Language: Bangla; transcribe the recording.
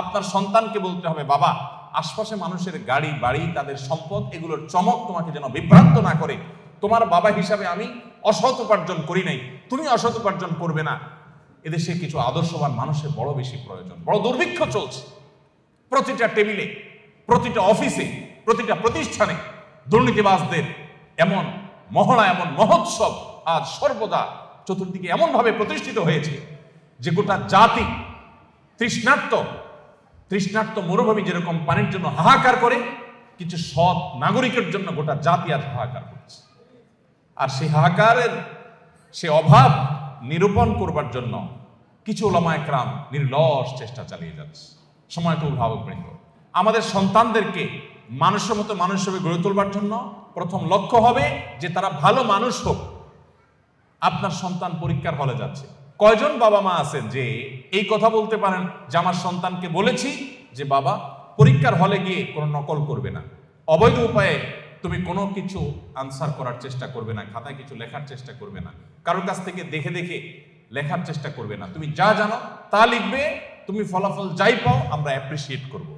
আপনার সন্তানকে বলতে হবে, বাবা আশপাশে মানুষের গাড়ি বাড়ি তাদের সম্পদ এগুলোর চমক তোমাকে যেন বিভ্রান্ত না করে। তোমার বাবা হিসাবে আমি অসৎ উপার্জন করি নাই, তুমি অসৎ উপার্জন করবে না। এদেশে কিছু আদর্শবান মানুষের বড় বেশি প্রয়োজন। বড় দুর্ভিক্ষ চলছে প্রতিটা টেবিলে, প্রতিটা অফিসে, প্রতিটা প্রতিষ্ঠানে দুর্নীতিবাজদের এমন মহড়া, এমন মহোৎসব আজ সর্বদা চতুর্দিকে এমন ভাবে প্রতিষ্ঠিত হয়েছে যে গোটা জাতি তৃষ্ণার্ত মরুভূমি যেরকম পানির জন্য হাহাকার করে, কিছু সৎ নাগরিকের জন্য গোটা জাতি আজ হাহাকার করছে। আর সেই হাহাকারের সে অভাব নিরূপণ করবার জন্য কিছু ওলামায়ে কেরাম নির্লস চেষ্টা চালিয়ে যাচ্ছে। সময়টা অভিভাবকবৃন্দ, আমাদের সন্তানদেরকে মানুষের মতো মানুষ হিসেবে গড়ে তোলবার জন্য প্রথম লক্ষ্য হবে যে তারা ভালো মানুষ হোক। আপনার সন্তান পরীক্ষার হলে যাচ্ছে, কয়জন বাবা মা আছেন যে এই কথা বলতে পারেন যে আমার সন্তানকে বলেছি যে বাবা পরীক্ষার হলে গিয়ে কোনো নকল করবে না, অবৈধ উপায়ে তুমি কোনো কিছু আনসার করার চেষ্টা করবে না, খাতায় কিছু লেখার চেষ্টা করবে না, কারোর কাছ থেকে দেখে দেখে লেখার চেষ্টা করবে না, তুমি যা জানো তা লিখবে, তুমি ফলাফল যাই পাও আমরা অ্যাপ্রিসিয়েট করব।